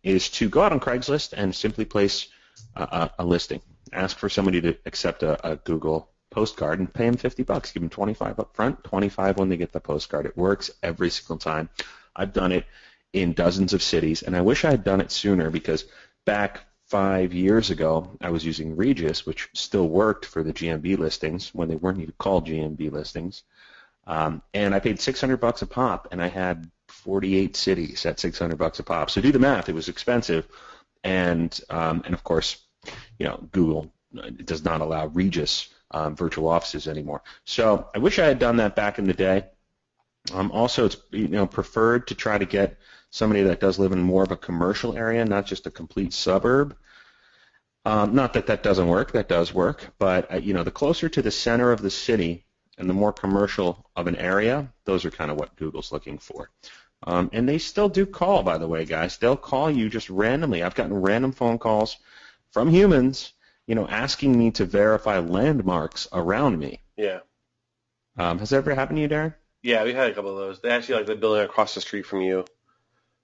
is to go out on Craigslist and simply place a listing. Ask for somebody to accept a Google postcard and pay them $50. Give them $25 up front, $25 when they get the postcard. It works every single time. I've done it in dozens of cities, and I wish I had done it sooner because back 5 years ago, I was using Regis, which still worked for the GMB listings when they weren't even called GMB listings, and I paid $600 a pop, and I had 48 cities at $600 a pop. So do the math; it was expensive, and of course, Google does not allow Regis virtual offices anymore. So I wish I had done that back in the day. Also, it's preferred to try to get somebody that does live in more of a commercial area, not just a complete suburb. Not that that doesn't work. That does work. But, the closer to the center of the city and the more commercial of an area, those are kind of what Google's looking for. And they still do call, by the way, guys. They'll call you just randomly. I've gotten random phone calls from humans, asking me to verify landmarks around me.
Yeah.
Has that ever happened to you, Darren?
Yeah, we had a couple of those. They actually like the building across the street from you.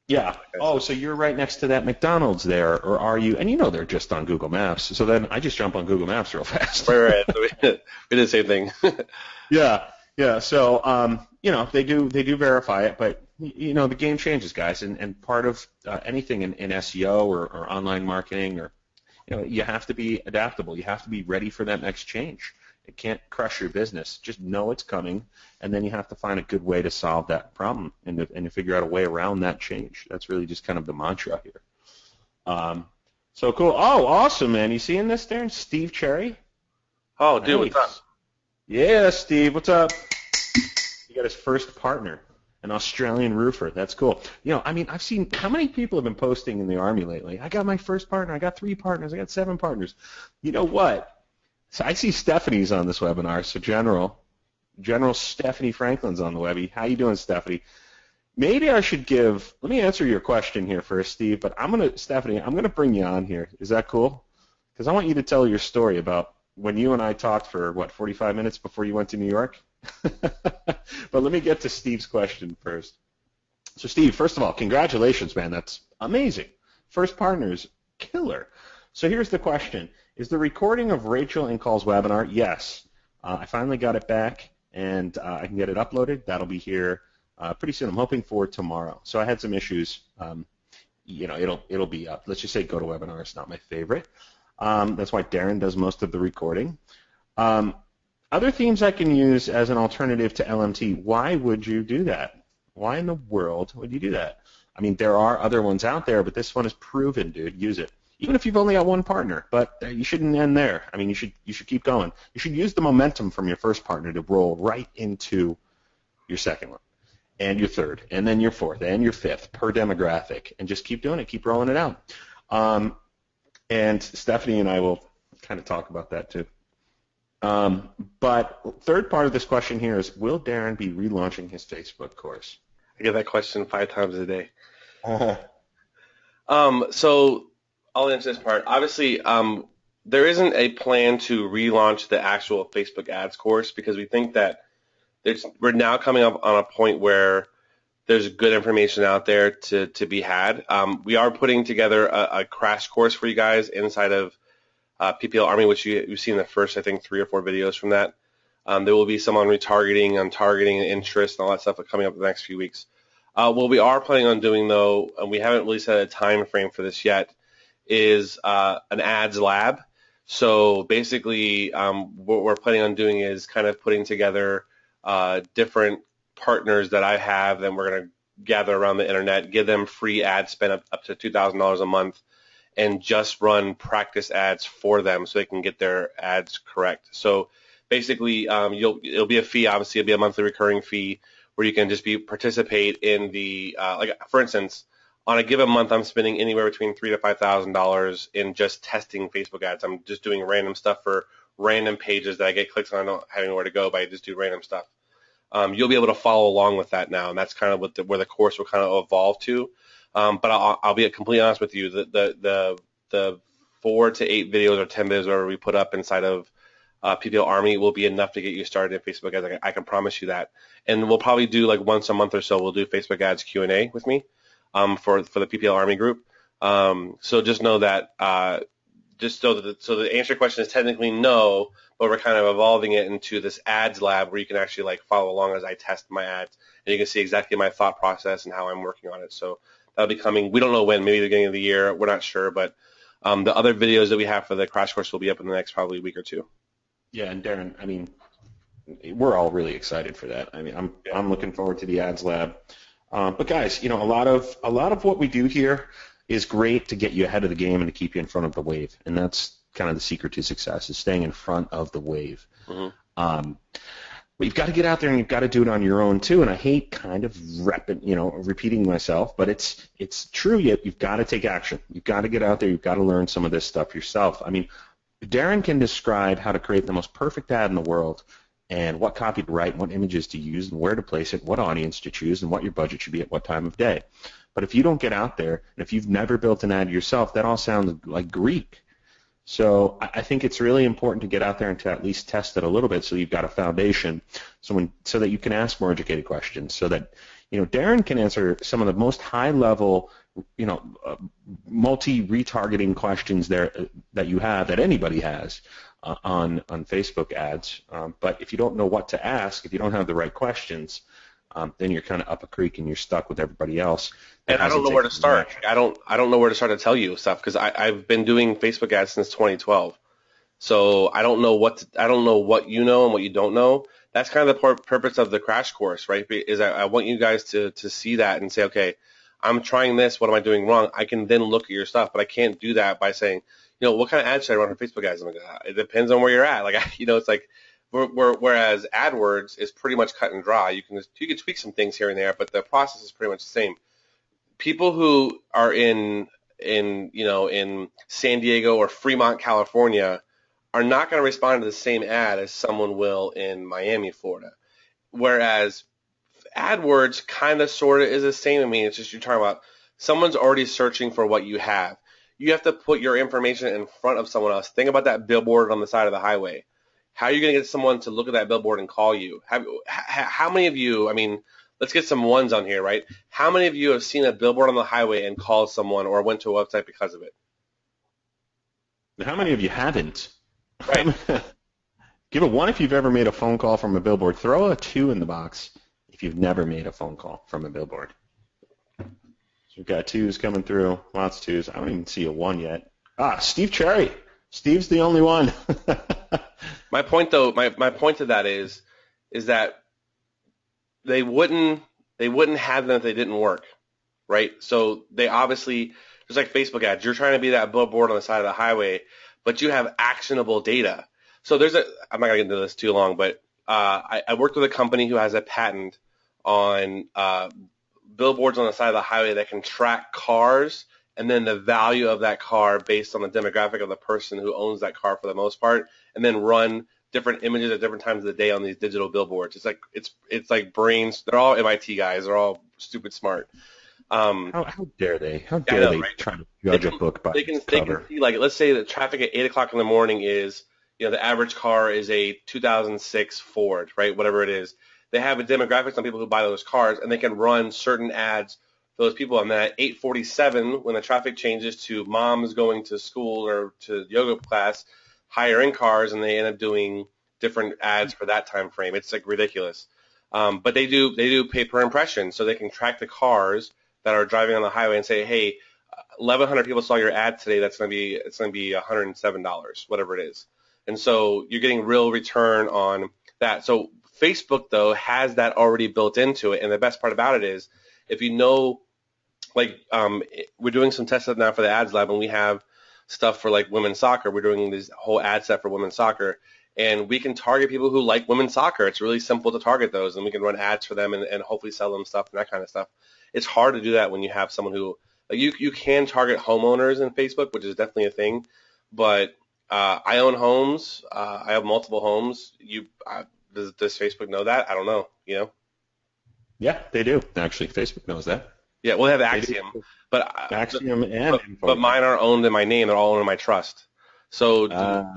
Yeah. Oh, so you're right next to that McDonald's there, or are you? And they're just on Google Maps. So then I just jump on Google Maps real fast.
Right. So we did the same thing.
Yeah. So they do verify it, but the game changes, guys, and part of anything in SEO or online marketing or you have to be adaptable. You have to be ready for that next change. It can't crush your business. Just know it's coming, and then you have to find a good way to solve that problem and to figure out a way around that change. That's really just kind of the mantra here. So cool. Oh, awesome, man. You seeing this, Darren? Steve Cherry?
Oh, dude,
Nice.
what's up?
Yeah, Steve, what's up? He got his first partner, an Australian roofer. That's cool. I've seen how many people have been posting in the Army lately. I got my first partner. I got 3 partners. I got 7 partners. You know what? So I see Stephanie's on this webinar. So General Stephanie Franklin's on the webby. How you doing, Stephanie? Maybe I should let me answer your question here first, Steve, but Stephanie, I'm going to bring you on here. Is that cool? Because I want you to tell your story about when you and I talked for, 45 minutes before you went to New York? But let me get to Steve's question first. So, Steve, first of all, congratulations, man. That's amazing. First partner's killer. So here's the question. Is the recording of Rachel and Call's webinar? Yes. I finally got it back, and I can get it uploaded. That'll be here pretty soon. I'm hoping for tomorrow. So I had some issues. It'll be up. Let's just say GoToWebinar is not my favorite. That's why Darren does most of the recording. Other themes I can use as an alternative to LMT. Why would you do that? Why in the world would you do that? I mean, there are other ones out there, but this one is proven, dude. Use it. Even if you've only got 1 partner, but you shouldn't end there. I mean, you should keep going. You should use the momentum from your first partner to roll right into your second one, and your third, and then your fourth, and your fifth per demographic, and just keep doing it. Keep rolling it out. And Stephanie and I will kind of talk about that too. But third part of this question here is, will Darren be relaunching his Facebook course?
I get that question 5 times a day.
Uh-huh.
So I'll answer this part. Obviously, there isn't a plan to relaunch the actual Facebook ads course because we think that we're now coming up on a point where there's good information out there to be had. We are putting together a crash course for you guys inside of PPL Army, which you've seen the first, I think, 3 or 4 videos from that. There will be some on retargeting, on targeting and interest and all that stuff coming up in the next few weeks. What we are planning on doing, though, and we haven't really set a time frame for this yet, is an ads lab. So basically, what we're planning on doing is kind of putting together different partners that I have, and we're going to gather around the internet, give them free ad spend up to $2,000 a month, and just run practice ads for them so they can get their ads correct. So basically, it'll be a fee. Obviously, it'll be a monthly recurring fee where you can just participate in the like, for instance, on a given month, I'm spending anywhere between $3,000 to $5,000 in just testing Facebook ads. I'm just doing random stuff for random pages that I get clicks on. I don't have anywhere to go, but I just do random stuff. You'll be able to follow along with that now, and that's kind of where the course will kind of evolve to. But I'll be completely honest with you. The 4 to 8 videos or 10 videos whatever we put up inside of PPL Army will be enough to get you started in Facebook ads. I can promise you that. And we'll probably do like once a month or so. We'll do Facebook ads Q&A with me for the PPL Army group. So just know that. So the answer to your question is technically no, but we're kind of evolving it into this ads lab where you can actually like follow along as I test my ads, and you can see exactly my thought process and how I'm working on it. So that'll be coming. We don't know when, maybe the beginning of the year. We're not sure, but the other videos that we have for the crash course will be up in the next probably week or 2.
Yeah, and Darren, I mean, we're all really excited for that. I mean, I'm looking forward to the ads lab. But guys, you know, a lot of what we do here is great to get you ahead of the game and to keep you in front of the wave, and that's kind of the secret to success, is staying in front of the wave.
Mm-hmm.
But you've got to get out there and you've got to do it on your own too. And I hate kind of repeating myself, but it's true. You've got to take action. You've got to get out there. You've got to learn some of this stuff yourself. I mean, Darren can describe how to create the most perfect ad in the world, and what copy to write, what images to use, and where to place it, what audience to choose, and what your budget should be at what time of day. But if you don't get out there, and if you've never built an ad yourself, that all sounds like Greek. So I think it's really important to get out there and to at least test it a little bit, so you've got a foundation, so that you can ask more educated questions, so that Darren can answer some of the most high-level, multi-retargeting questions there that you have, that anybody has on Facebook ads. But if you don't know what to ask, if you don't have the right questions, then you're kind of up a creek and you're stuck with everybody else.
And I don't know where to start. I don't know where to start to tell you stuff, because I've been doing Facebook ads since 2012. So I don't know what you know and what you don't know. That's kind of the purpose of the crash course, right? Is I want you guys to see that and say, okay, I'm trying this. What am I doing wrong? I can then look at your stuff, but I can't do that by saying, what kind of ads should I run for Facebook ads? I'm like, it depends on where you're at. Like, it's like, whereas AdWords is pretty much cut and dry. You can tweak some things here and there, but the process is pretty much the same. People who are in San Diego or Fremont, California, are not going to respond to the same ad as someone will in Miami, Florida. Whereas AdWords kind of sort of is the same. I mean, it's just you're talking about someone's already searching for what you have. You have to put your information in front of someone else. Think about that billboard on the side of the highway. How are you going to get someone to look at that billboard and call you? How many of you, I mean, let's get some ones on here, right? How many of you have seen a billboard on the highway and called someone or went to a website because of it?
How many of you haven't?
Right.
Give a 1 if you've ever made a phone call from a billboard. Throw a 2 in the box if you've never made a phone call from a billboard. So we've got 2s coming through, lots of 2s. I don't even see a 1 yet. Steve Cherry. Steve's the only one.
My point, though, my point to that is that they wouldn't have them if they didn't work, right? So they obviously, just like Facebook ads, you're trying to be that billboard on the side of the highway, but you have actionable data. So I'm not going to get into this too long, but I worked with a company who has a patent on billboards on the side of the highway that can track cars and then the value of that car based on the demographic of the person who owns that car for the most part, and then run different images at different times of the day on these digital billboards. It's like brains. They're all MIT guys. They're all stupid smart.
How dare they? How
I
dare
know,
they
right?
try to judge a book by its
They
cover?
can see, like, let's say the traffic at 8 o'clock in the morning is, the average car is a 2006 Ford, right? Whatever it is. They have a demographics on people who buy those cars, and they can run certain ads for those people. And then at 8:47, when the traffic changes to moms going to school or to yoga class, higher end cars, and they end up doing different ads for that time frame. It's like ridiculous. But they do pay per impression, so they can track the cars that are driving on the highway and say, hey, 1,100 people saw your ad today. It's going to be $107, whatever it is. And so you're getting real return on that. So Facebook, though, has that already built into it. And the best part about it is, if you know, like, we're doing some tests now for the ads lab, and we have stuff for, like, women's soccer. We're doing this whole ad set for women's soccer. And we can target people who like women's soccer. It's really simple to target those, and we can run ads for them and hopefully sell them stuff and that kind of stuff. It's hard to do that when you have someone who, like, you can target homeowners in Facebook, which is definitely a thing. But I own homes. I have multiple homes. Does Facebook know that? I don't know.
Yeah, they do. Actually, Facebook knows that.
Yeah, we'll have Axiom, but mine aren't owned in my name. They're all owned in my trust. So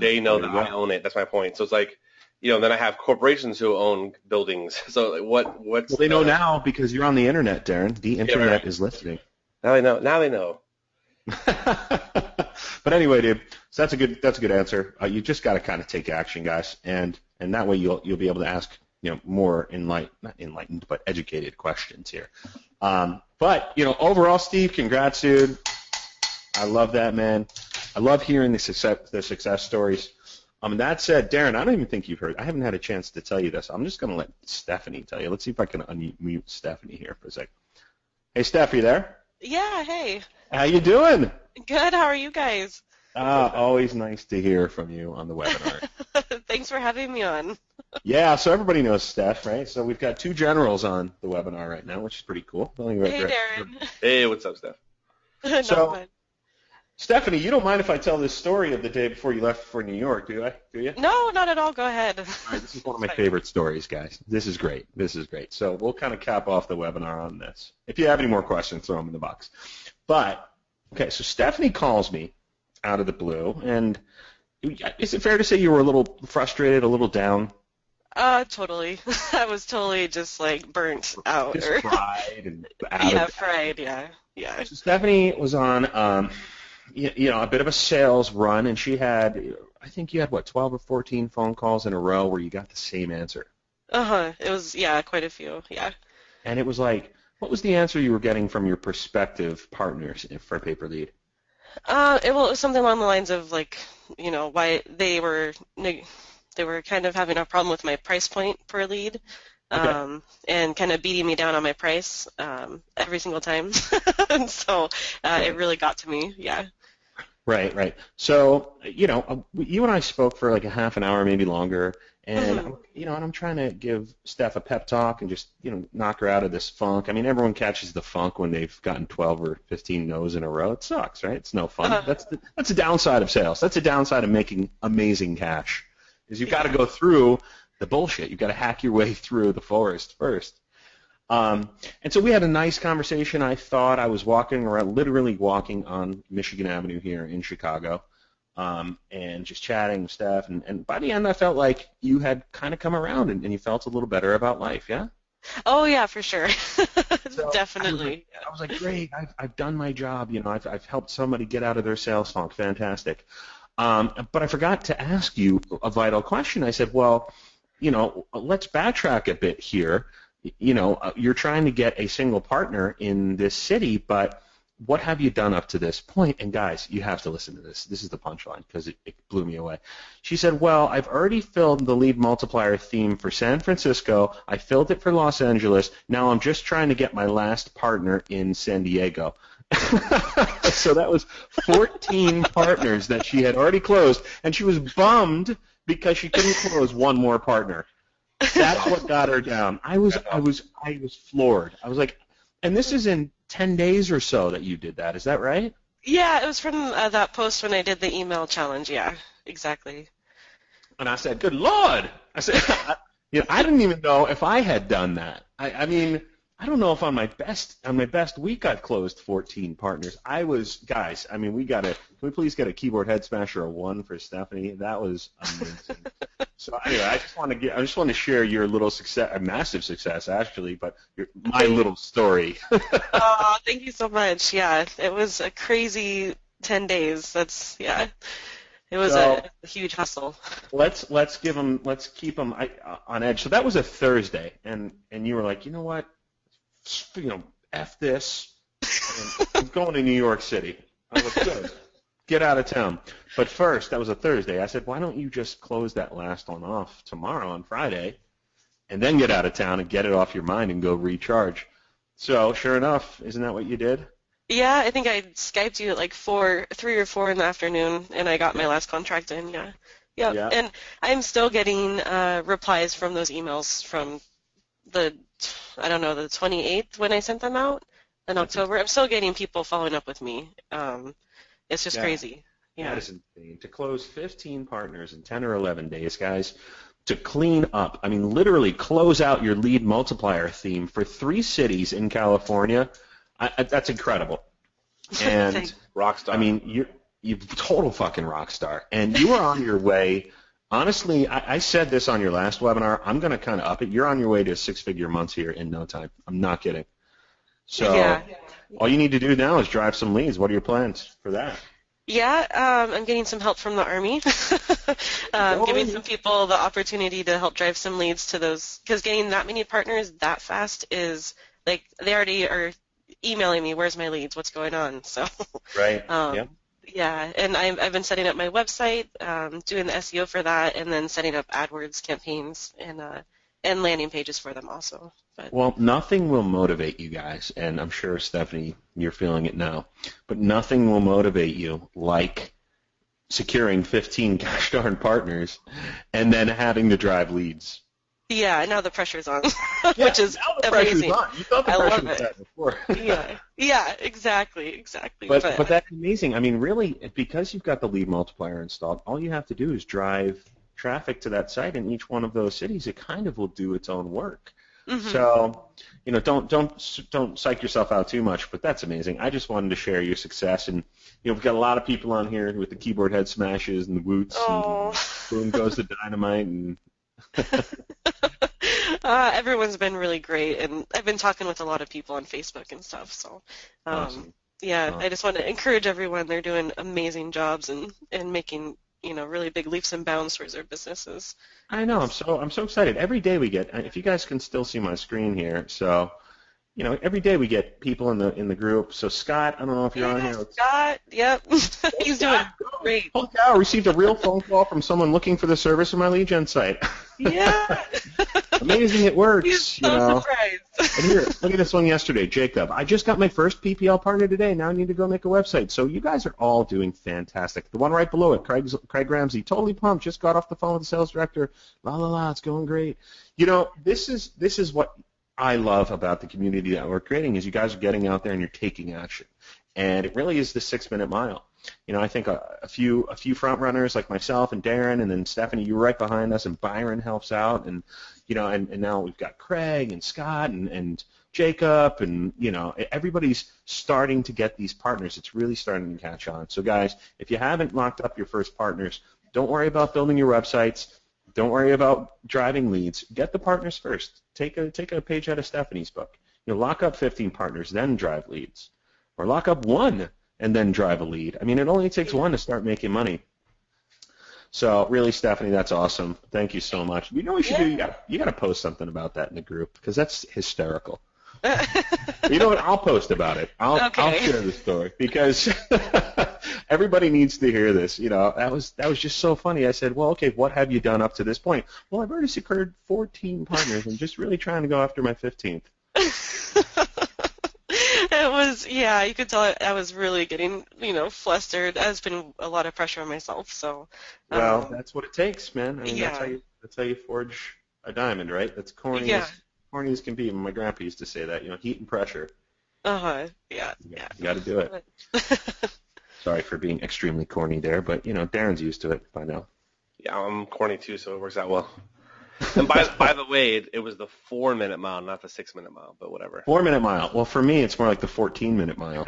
they know that I own it. That's my point. So it's like, then I have corporations who own buildings. So like, what's?
Well, they know now because you're on the internet, Darren. The internet is listening.
Now they know.
But anyway, dude, so that's a good answer. You just got to kind of take action, guys, and that way you'll be able to ask more not enlightened but educated questions here. But overall, Steve, congrats, dude. I love that, man. I love hearing the success stories. That said, Darren, I don't even think you've heard. I haven't had a chance to tell you this. I'm just going to let Stephanie tell you. Let's see if I can unmute Stephanie here for a sec. Hey, Steph, you there?
Yeah, hey.
How you doing?
Good. How are you guys?
Always nice to hear from you on the webinar.
Thanks for having me on.
Yeah, so everybody knows Steph, right? So we've got two generals on the webinar right now, which is pretty cool.
Hey, Darren.
Hey, what's up, Steph?
So, Stephanie, you don't mind if I tell this story of the day before you left for New York, do you?
No, not at all. Go ahead.
All right, this is one of my favorite stories, guys. This is great. So we'll kind of cap off the webinar on this. If you have any more questions, throw them in the box. But, okay, so Stephanie calls me out of the blue, and is it fair to say you were a little frustrated, a little down?
Totally. I was totally just like burnt out.
Just fried and
fried, yeah.
So Stephanie was on a bit of a sales run, and she had, I think you had, 12 or 14 phone calls in a row where you got the same answer.
It was, quite a few, yeah.
And it was like, what was the answer you were getting from your prospective partners for Paper Lead?
It was something along the lines of, like, why they were kind of having a problem with my price point per lead. And kind of beating me down on my price every single time. And so it really got to me, yeah.
Right. So, you and I spoke for like a half an hour, maybe longer, and, and I'm trying to give Steph a pep talk and just, knock her out of this funk. I mean, everyone catches the funk when they've gotten 12 or 15 no's in a row. It sucks, right? It's no fun. That's the downside of sales. That's the downside of making amazing cash, is you've got to go through the bullshit. You've got to hack your way through the forest first. And so we had a nice conversation. I thought I was literally walking on Michigan Avenue here in Chicago, and just chatting with Steph. And by the end, I felt like you had kind of come around and you felt a little better about life, yeah?
Oh, yeah, for sure.
So
definitely.
I was like, great, I've done my job. I've helped somebody get out of their sales funk. Fantastic. But I forgot to ask you a vital question. I said, well, let's backtrack a bit here. You're trying to get a single partner in this city, but what have you done up to this point? And guys, you have to listen to this. This is the punchline because it blew me away. She said, well, I've already filled the Lead Multiplier theme for San Francisco. I filled it for Los Angeles. Now I'm just trying to get my last partner in San Diego. So that was 14 partners that she had already closed, and she was bummed because she couldn't close one more partner. That's what got her down. I was floored. I was like, and this is in 10 days or so that you did that. Is that right?
Yeah, it was from that post when I did the email challenge. Yeah, exactly.
And I said, good Lord. I said, I didn't even know if I had done that. I mean, I don't know if on my best week I've closed 14 partners. Guys, I mean, can we please get a keyboard head smasher 1 for Stephanie? That was amazing. So anyway, I just want to share your little success, a massive success actually, but my little story.
Oh, thank you so much. Yeah, it was a crazy 10 days. It was a huge hustle.
Let's keep them on edge. So that was a Thursday, and you were like, you know what? F this. I'm going to New York City. I was like, good. Get out of town. But first, that was a Thursday. I said, why don't you just close that last one off tomorrow on Friday, and then get out of town and get it off your mind and go recharge. So sure enough, isn't that what you did?
Yeah, I think I Skyped you at like 3 or 4 in the afternoon, and I got my last contract in. Yeah. And I'm still getting replies from those emails from the 28th when I sent them out in October. I'm still getting people following up with me. It's just crazy. Yeah.
That is insane. To close 15 partners in 10 or 11 days, guys, to clean up, I mean, literally close out your Lead Multiplier theme for 3 cities in California, that's incredible. And
rock star.
I mean, you're total fucking rock star. And you are on your way. Honestly, I said this on your last webinar. I'm going to kind of up it. You're on your way to 6-figure months here in no time. I'm not kidding. So all you need to do now is drive some leads. What are your plans for that?
Yeah, I'm getting some help from the Army, giving some people the opportunity to help drive some leads to those, because getting that many partners that fast is, like, they already are emailing me, where's my leads, what's going on, so.
Right,
Yeah, and I've been setting up my website, doing the SEO for that, and then setting up AdWords campaigns and landing pages for them also. But.
Well, nothing will motivate you guys, and I'm sure, Stephanie, you're feeling it now, but nothing will motivate you like securing 15 gosh darn partners and then having to drive leads.
Yeah, now the pressure's on, which is
now the
amazing.
Pressure's on. You thought the pressure was on before.
Yeah, exactly.
But that's amazing. I mean, really, because you've got the Lead Multiplier installed, all you have to do is drive traffic to that site in each one of those cities. It kind of will do its own work. Mm-hmm. So, don't psych yourself out too much, but that's amazing. I just wanted to share your success, and we've got a lot of people on here with the keyboard head smashes and the woots, and boom goes the dynamite, and
everyone's been really great, and I've been talking with a lot of people on Facebook and stuff. So,
awesome.
I just want to encourage everyone. They're doing amazing jobs and making really big leaps and bounds towards their businesses.
I know. I'm so excited. Every day we get, if you guys can still see my screen here, so every day we get people in the group. So Scott, I don't know if you're on here.
Scott, yep. He's doing great.
Holy cow, I received a real phone call from someone looking for the service of my lead gen site.
Yeah.
Amazing it works.
He's so surprised.
And here, look at this one yesterday, Jacob. I just got my first PPL partner today. Now I need to go make a website. So you guys are all doing fantastic. The one right below it, Craig Ramsey, totally pumped. Just got off the phone with the sales director. It's going great. This is what I love about the community that we're creating is you guys are getting out there and you're taking action. And it really is the 6-minute mile. I think a few front runners like myself and Darren and then Stephanie, you were right behind us, and Byron helps out, and and now we've got Craig and Scott and Jacob, and everybody's starting to get these partners. It's really starting to catch on. So guys, if you haven't locked up your first partners, don't worry about building your websites. Don't worry about driving leads. Get the partners first. Take a page out of Stephanie's book. Lock up 15 partners, then drive leads, or lock up 1 and then drive a lead. I mean, it only takes 1 to start making money. So really, Stephanie, that's awesome. Thank you so much. What we should do? You got to post something about that in the group because that's hysterical. You know what? I'll post about it. I'll share the story because everybody needs to hear this. That was just so funny. I said, well, okay, what have you done up to this point? Well, I've already secured 14 partners. I'm just really trying to go after my 15th.
It was, you could tell I was really getting, flustered. It's been a lot of pressure on myself, so.
Well, that's what it takes, man. I mean, that's how you forge a diamond, right? That's corny as can be. My grandpa used to say that, heat and pressure.
Yeah.
You got to do it. Sorry for being extremely corny there, but, Darren's used to it by now.
Yeah, I'm corny too, so it works out well. And by the way, it was the 4-minute mile, not the 6-minute mile, but whatever.
4-minute mile. Well, for me, it's more like the 14-minute mile.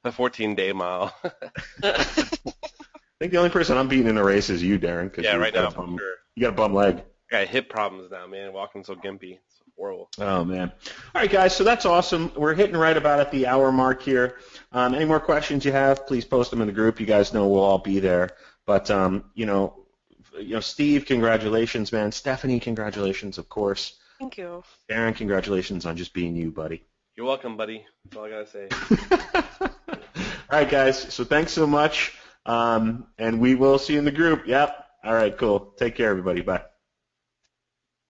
The 14-day mile.
I think the only person I'm beating in a race is you, Darren.
Yeah, right now, for sure.
You got a bum leg.
I got hip problems now, man. Walking so gimpy. It's horrible.
Oh, man. All right, guys, so that's awesome. We're hitting right about at the hour mark here. Any more questions you have, please post them in the group. You guys know we'll all be there. But, Steve, congratulations, man. Stephanie, congratulations, of course.
Thank you.
Darren, congratulations on just being you, buddy.
You're welcome, buddy. That's all I got to say.
All right, guys, so thanks so much, and we will see you in the group. Yep. All right, cool. Take care, everybody. Bye.